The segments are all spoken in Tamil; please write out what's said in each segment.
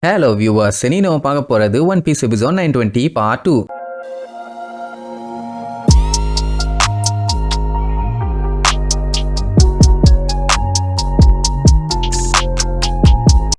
ஹலோ வியூவர்ஸ், இனி நம்ம பார்க்க போறது One Piece episode 920 part 2.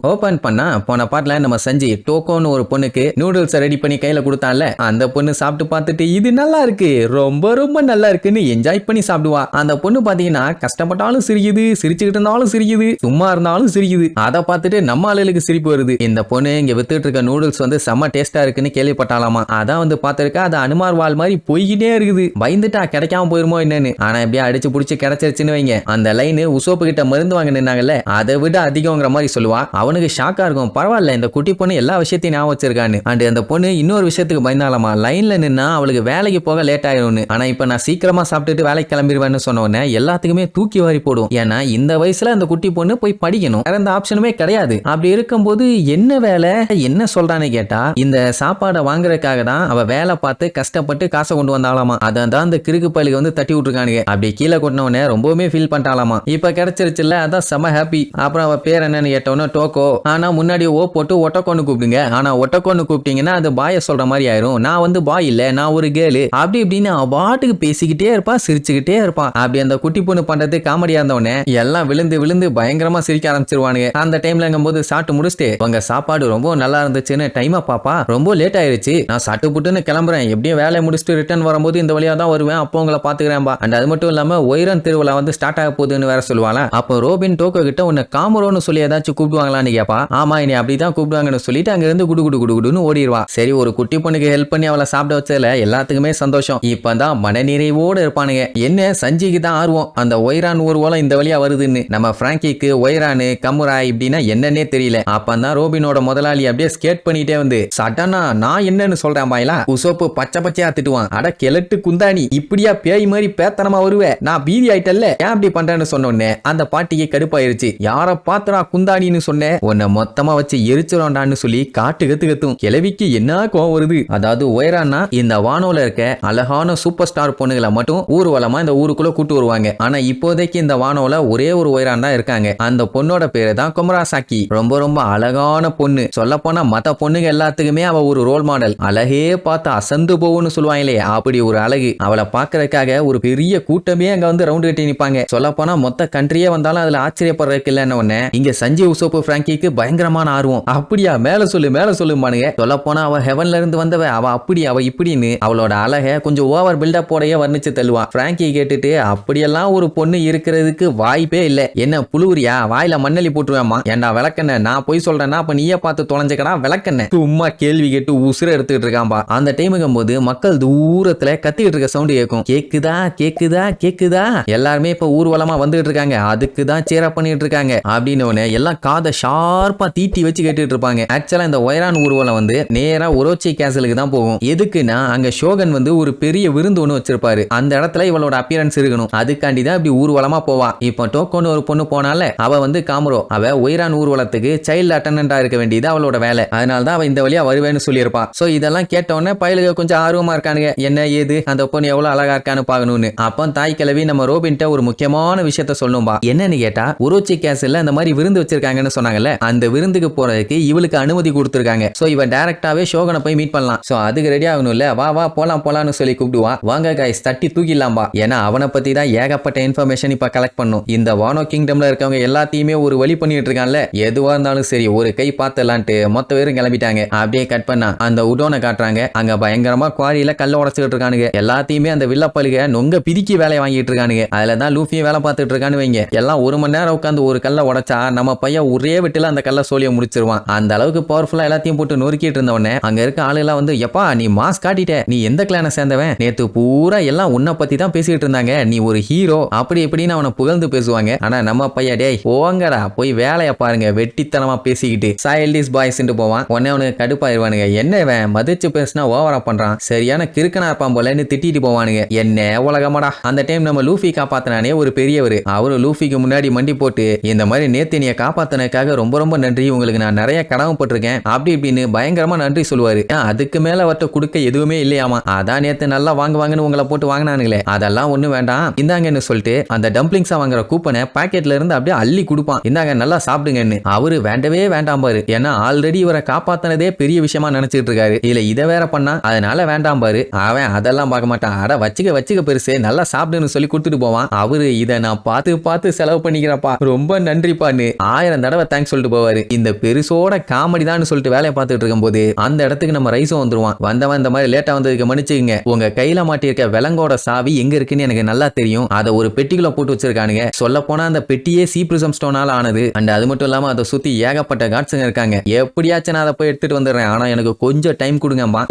Open பண்ணா போன பாட்டுல நம்ம செஞ்சு டோக்கோன்னு ஒரு பொண்ணுக்கு நூடுல்ஸ் ரெடி பண்ணி கையில கொடுத்தான்ல, அந்த பொண்ணு சாப்பிட்டு பார்த்துட்டு இது நல்லா இருக்கு, ரொம்ப ரொம்ப நல்லா இருக்குன்னு என்ஜாய் பண்ணி சாப்பிடுவா. அந்த பொண்ணு பாத்தீங்கன்னா கஷ்டப்பட்டாலும் சிரிக்குது, சிரிச்சுக்கிட்டு இருந்தாலும் சிரிக்குது, சும்மா இருந்தாலும் சிரிக்குது. அதை பார்த்துட்டு நம்ம ஆளுகளுக்கு சிரிப்பு வருது. இந்த பொண்ணு இங்க வித்துட்டு இருக்க நூடுல்ஸ் வந்து செம்ம டேஸ்டா இருக்குன்னு கேள்விப்பட்டாலாமா. அதான் வந்து பார்த்திருக்கா, அது அனுமார் வால் மாதிரி போய்கிட்டே இருக்குது. பயந்துட்டா கிடைக்காம போயிருமோ என்னன்னு. ஆனா எப்படியா அடிச்சு புடிச்சு கிடைச்சிருச்சுன்னு வைங்க, அந்த லைனு உசோப்பு கிட்ட மருந்து வாங்க நின்னாங்கல்ல, அதை விட அதிகங்கிற மாதிரி சொல்லுவா. அவனுக்கு ஷாக்கா இருக்கும். பரவாயில்ல, இந்த குட்டி பொண்ணு எல்லா விஷயத்தையும் ஞாபகம் வச்சிருக்கான்னு. அண்ட் அந்த பொண்ணு இன்னொரு விஷயத்துக்கு பயந்தாலாமா, லைன்ல நின்னா அவளுக்கு வேலைக்கு போக லேட் ஆயிரும்னு. ஆனா இப்ப நான் சீக்கிரமா சாப்பிட்டுட்டு வேலைக்கு கிளம்பிடுவேன்னு சொன்ன உடனே எல்லாத்துக்குமே தூக்கி வாரி போடும். ஏன்னா இந்த வயசுல அந்த குட்டி பொண்ணு போய் படிக்கணும், வேற எந்த ஆப்ஷனுமே கிடையாது. அப்படி இருக்கும்போது என்ன வேலை என்ன சொல்றான்னு கேட்டா, இந்த சாப்பாடை வாங்குறதுக்காக தான் அவ வேலை பார்த்து கஷ்டப்பட்டு காசை கொண்டு வந்தாலாமா. அதான் அந்த கிறுக்கு பயிலுக்கு வந்து தட்டி விட்டுருக்கானுங்க. அப்படி கீழே கொட்டின உடனே ரொம்பவுமே ஃபீல் பண்ணிட்டாலாமா. இப்ப கிடைச்சிருச்சுல்ல, அதான் செம ஹாப்பி. அப்புறம் அவ பேர் என்னன்னு கேட்டோன்னா டோக்கோ. ஆனா முன்னாடி ஓ போட்டு ஒட்டக்கொன்னு கூப்பிடுங்க. ஆனா ஒட்டக்கொன்னு கூப்பிட்டீங்கன்னா அது பாய சொல்ற மாதிரி ஆயிரும். நான் வந்து பாய் இல்ல, நான் ஒரு கேளு அப்படி இப்படின்னு பாட்டுக்கு பேசிக்கிட்டே இருப்பா, சிரிச்சுக்கிட்டே இருப்பா. அப்படி அந்த குட்டி பொண்ணு பண்றது காமெடியா இருந்தவனே எல்லாம் விழுந்து விழுந்து பயங்கரமா சிரிக்க ஆரம்பிச்சிருவானுங்க. அந்த டைம்லங்கும் போது சாப்பிட்டு முடிச்சுட்டு உங்க சாப்பாடு ரொம்ப நல்லா இருந்துச்சுன்னு டைமா பாப்பா, ரொம்ப லேட் ஆயிருச்சு, நான் சாட்டு புட்டுன்னு கிளம்புறேன், எப்படியும் வேலையை முடிச்சுட்டு ரிட்டர்ன் வரும்போது இந்த வழியா தான் வருவேன், அப்போ உங்களை பாத்துக்கிறேன்பா. அண்ட் அது மட்டும் இல்லாம ஒயிரன் திருவிழா வந்து ஸ்டார்ட் ஆக போகுதுன்னு வேற சொல்லுவாங்க. அப்போ ரோபின் டோக்கோ கிட்ட உன்னை காமரோன்னு சொல்லி ஏதாச்சும் கூப்பிடுவாங்களான்னு கேப்பா. ஆமா, இனி அப்படிதான் கூப்பிடுவாங்கன்னு சொல்லிட்டு அங்க இருந்து குடு குடு குடு குடுன்னு ஓடிடுவா. சரி, ஒரு குட்டி பொண்ணுக்கு ஹெல்ப் பண்ணி அவளை சாப்பிட வச்சதுல எல்லாத்துக்குமே சந்தோஷம். இப்பதான் மனநிறைவோடு இருப்பானுங்க. என்ன சஞ்சிக்கு தான் ஆர்வம், அந்த ஒய்ரான் ஊர்வலம் இந்த வழியா வருதுன்னு. நம்ம பிராங்கிக்கு ஒய்ரானு கமுரா இப்படின்னா என்னன்னே தெரியல. அப்பதான் ரோபினோட முதலாளி அப்படியே ஸ்கேட் பண்ணிட்டே வந்து சடனா நான் என்னன்னு சொல்றேன் பாயிலா, உசோப்பு பச்சை பச்சையா திட்டுவான். அட கெலட்டு குந்தாணி, இப்படியா பேய் மாதிரி பேத்தனமா வருவேன், நான் பீதி ஆயிட்டல்ல, ஏன் அப்படி பண்றேன்னு சொன்னோன்னே அந்த பாட்டிக்கு கடுப்பாயிருச்சு. யார பாத்துறா குந்தாணின்னு சொன்னேன், உன்னை மொத்தமா வச்சு எரிச்சிரோண்டான்னு சொல்லி காட்டு கத்து கத்தும். கிளவிக்கு என்ன கோவம் வருது. அதாவது ஒயரானா இந்த வானோல இருக்க அழகான சூப்பர் ஸ்டார் பொண்ணுகளை மட்டும் ஊர்வலமா இந்த ஊருக்குள்ள கூட்டு வருவாங்க. ஆனா இப்போதைக்கு இந்த வானோல ஒரே ஒரு ஒயரான் தான் இருக்காங்க. அந்த பொண்ணோட பேரு தான் குமராசாக்கி. ரொம்ப ரொம்ப அழகான பொண்ணு. சொல்ல போனா மத்த பொண்ணுங்க எல்லாத்துக்குமே அவ ஒரு ரோல் மாடல். அழகே பார்த்து அசந்து போகும்னு சொல்லுவாங்களே, அப்படி ஒரு அழகு. அவளை பாக்குறதுக்காக ஒரு பெரிய கூட்டமே அங்க வந்து ரவுண்ட் கட்டி நிப்பாங்க. சொல்ல போனா மொத்த கண்ட்ரியே வந்தாலும் அதுல ஆச்சரியப்படுறதுக்கு இல்லன்னு ஒண்ணு. இங்க சஞ்சய் உசோப்பு பிராங்கிக்கு பயங்கரமான ஆர்வம். அப்படியா, மேல சொல்லுமானுங்க. சொல்ல போனா அவ ஹெவன்ல இருந்து வந்தவ, அவ அப்படி அவ இப்படின்னு அவளோட அழக கொஞ்சம் ஓவர் பில்டப் போடைய வர்ணிச்சு தள்ளுவா. பிராங்கி கேட்டுட்டு அப்படியெல்லாம் ஒரு பொண்ணு இருக்கிறதுக்கு வாய்ப்பே இல்ல, என்ன புழுவுரியா, வாயில மண்ணலி போட்டுருவேமா, ஏண்டா விளக்கண்ண, நான் போய் சொல்றேன்னா அப்ப நீயே பார்த்து தொலைஞ்சக்கடா விளக்கண்ண. சும்மா கேள்வி கேட்டு உசுர எடுத்துக்கிட்டு இருக்காம்பா. அந்த டைமுங்கும் போது மக்கள் தூரத்துல கத்திக்கிட்டு இருக்க சவுண்ட் கேட்கும். கேக்குதா கேக்குதா கேக்குதா, எல்லாருமே இப்ப ஊர்வலமா வந்துட்டு இருக்காங்க, அதுக்கு தான் சேர பண்ணிட்டு இருக்காங்க அப்படின்னு எல்லாம் காதை ஷார்ப்பா தீட்டி வச்சு கேட்டுட்டு இருப்பாங்க. ஆக்சுவலா இந்த ஒயரான் ஊர்வலம் வந்து நேரா ஒரோச்சி கேசலுக்கு தான் போகும். எதுக்குன்னா அங்க ஷோகன் வந்து ஒரு பெரிய விருந்து ஒண்ணு வச்சிருப்பாரு. அந்த இடத்துல இவளோட அப்பியரன்ஸ் இருக்கணும், அதுக்காண்டி தான் இப்படி ஊர்வலமா போவா. இப்போ டோக்கோன்னு ஒரு பொண்ணு போனால அவ வந்து காமரோ, அவ ஒயரான் ஊர்வலத்துக்கு சைல்டு அட்டெண்டன்டா இருக்க வேண்டியது அவளோட வேலை. அதனால தான் அவ இந்த வழியா வருவேன்னு சொல்லியிருப்பா. சோ இதெல்லாம் கேட்டோன்னே பயலுக கொஞ்சம் ஆர்வமா இருக்கானுங்க, என்ன ஏது அந்த பொண்ணு எவ்வளவு அழகா இருக்கான்னு பாக்கணும்னு. அப்போ தாய் கிழவி நம்ம ரோபின்ட்ட ஒரு முக்கியமான விஷயத்த சொல்லணும்பா. என்னன்னு கேட்டா, ஒரோச்சி கேசல்ல அந்த மாதிரி விருந்து வச்சிருக்காங்கன்னு சொன்னாங்கல்ல, அந்த விருந்துக்கு போறதுக்கு இவளுக்கு அனுமதி கொடுத்திருக்காங்க. சோ இவ டைரக்டாவே ஷோகனை போய் மீட் பண்ணலாம். சோ அதுக்கு ரெடி ஆகணும்ல, வா வா போலாம்னு சொல்லி கூப்பிடுவா. வாங்க கைஸ், தட்டி தூக்கிடலாம்பா. ஏன்னா அவனை பத்தி தான் ஏகப்பட்ட இன்ஃபர்மேஷன் இப்ப கலெக்ட் பண்ணும். இந்த வானோ கிங்டம்ல இருக்கவங்க எல்லாத்தையுமே ஒரு வழி பண்ணிட்டு இருக்கான்ல, எதுவா இருந்தாலும் சரி ஒரு கை பார்த்தலான்ட்டு மொத்த பேரும் கிளம்பிட்டாங்க. அப்படியே கட் பண்ணா அந்த உடோனை காட்டுறாங்க. அங்க பயங்கரமா குவாரியில கல்ல உடச்சுட்டு இருக்கானுங்க. எல்லாத்தையுமே அந்த வில்லப்பழுக நொங்க பிரிக்கி வேலையை வாங்கிட்டு இருக்கானுங்க. அதுலதான் லூஃபியும் வேலை பார்த்துட்டு இருக்கான்னு வைங்க. எல்லாம் ஒரு மணி நேரம் உட்காந்து ஒரு கல்ல உடைச்சா நம்ம பையன் ஒரே வெட்டில அந்த கல்ல சோழிய முடிச்சிருவான். அந்த அளவுக்கு பவர்ஃபுல்லா எல்லாத்தையும் போட்டு நொறுக்கிட்டு இருந்தவனே அங்க இருக்க ஆளுலாம் வந்து, எப்பா நீ மாஸ் காட்டிட்ட, நீ எந்த கிளானை சேர்ந்தவன், நேத்து பூரா எல்லாம் உன்னை பத்தி தான் பேசிட்டு இருந்தாங்க, நீ ஒரு ஹீரோ அப்படி எப்படின்னு அவனை புகழ்ந்து பேசுவாங்க. ஆனா நம்ம பையன் டேய் போங்கடா போய் வேலையை பாருங்க, வெட்டித்தனமா பேசிக்கிட்டு சைல்டிஷ் பாய்ஸ் போவான். உடனே அவனுக்கு கடுப்பாயிருவானுங்க. என்ன இவன் மதிச்சு பேசினா ஓவரா பண்றான், சரியான கிறுக்கனா இருப்பான் போலன்னு திட்டிட்டு போவானுங்க. என்ன உலகமாடா. அந்த டைம் நம்ம லூஃபி காப்பாத்தினானே ஒரு பெரியவர், அவரு லூஃபிக்கு முன்னாடி மண்டி போட்டு இந்த மாதிரி நேத்து நீ காப்பாத்தினதுக்காக ரொம்ப ரொம்ப நன்றி, உங்களுக்கு நான் நிறைய கடமைப்பட்டிருக்கேன் அப்படி இப்படின்னு பயங்கரமா நன்றி சொல்லுவாரு. அதுக்கு மேல அவர்கிட்ட கொடுக்க எதுவுமே இல்லையாமா. அதான் நேத்து நல்லா வாங்குவாங்கன்னு உங்களை போட்டு வாங்கினானுங்களே, அதெல்லாம் ஒண்ணும் வேண்டாம் இந்தாங்கன்னு சொல்லிட்டு அந்த டம்ப்ளிங்ஸா வாங்குற கூப்பனை பாக்கெட்ல இருந்து அப்படியே அள்ளி கொடுப்பான். இந்தாங்க நல்லா சாப்பிடுங்கன்னு. அவரு வேண்டவே வேண்டாம் பாரு, ஏன்னா ஆல்ரெடி இவரை காப்பாத்தினதே பெரிய விஷயமா நினைச்சிட்டு இருக்காரு. இல்ல இதை வேற பண்ணா அதனால வேண்டாம் பாரு. அவன் அதெல்லாம் பார்க்க மாட்டான். அட வச்சுக்க பெருசு நல்லா சாப்பிடுன்னு சொல்லி கொடுத்துட்டு போவான். அவரு இதை நான் பார்த்து செலவு பண்ணிக்கிறப்பா ரொம்ப நன்றிப்பான்னு 1000 தடவை தேங்க்ஸ் சொல்லிட்டு போவாரு. இந்த பெருசோட காமெடி தான் சொல்லிட்டு வேலையை பார்த்துட்டு இருக்கும் போது அந்த இடத்துக்கு நம்ம ரைஸும் வந்துருவான். வந்தவன் இந்த மாதிரி லேட்டா வந்ததுக்கு மன்னிச்சுங்க, உங்க கையில மாட்டியிருக்க விலங்கோட சாவி எங்க இருக்குன்னு எனக்கு நல்லா தெரியும். அதை ஒரு பெட்டிக்குள்ள போட்டு வச்சிருக்கானுங்க. சொல்ல போனா அந்த பெட்டியே சீப்ரிசம் ஸ்டோனால ஆனது. அண்ட் அது மட்டும் இல்லாம அதை சுத்தி ஏகப்பட்ட காட்ஸுங்க இருக்காங்க. எப்படியாச்சும் நான் அதை போய் எடுத்துட்டு வந்துடுறேன், ஆனா எனக்கு கொஞ்சம் டைம் கொடுங்கம்மா.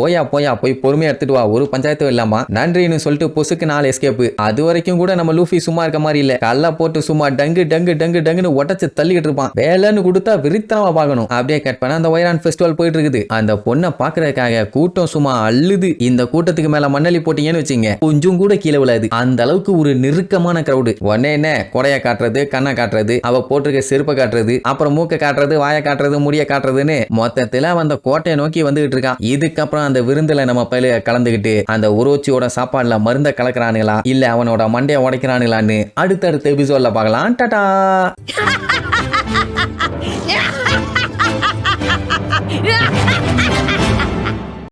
போய் பொறுமையா எடுத்துட்டு வா, ஒரு பஞ்சாயத்து இல்லாமா நன்றின்னு சொல்லிட்டு பொசுக்கு 4 எஸ்கேப். அது வரைக்கும் கூட நம்ம லூஃபி சும்மா இருக்க மாதிரி இல்ல. கல்ல போட்டு சும்மா டங்குன்னு உடச்சு தள்ளிக்கிட்டு இருப்பான். வேலைன்னு கொடுத்தா விரித்தனமா பார்க்கணும். அப்படியே கட் பண்ண அந்த வைரான் ஃபெஸ்டிவல் போயிட்டு இருக்குது. அந்த பொண்ணை பாக்குறதுக்காக கூட்டம் சும்மா அள்ளுது. இந்த கூட்டத்துக்கு மேல மண்ணலி போட்டீங்கன்னு வச்சுங்க, கொஞ்சம் கூட கீழே விழாது. அந்த அளவுக்கு ஒரு நெருக்கமான கிரௌடு. உடனே என்ன கொடைய காட்டுறது, கண்ணை காட்டுறது, அவ போட்டிருக்க செருப்பை காட்டுறது, அப்புறம் மூக்க காட்டுறது, வாயை காட்டுறது, முடிய காட்டுறதுன்னு மொத்தத்துல அந்த கோட்டையை நோக்கி வந்துகிட்டு இருக்கான். இதுக்கப்புறம் அந்த விருந்துல நம்ம பயில கலந்துகிட்டு அந்த உரோச்சியோட சாப்பாடுல மருந்த கலக்குறானுங்களா இல்ல அவனோட மண்டைய உடைக்கிறானுங்களான்னு அடுத்தடுத்த எபிசோட்ல பார்க்கலாம். டாடா.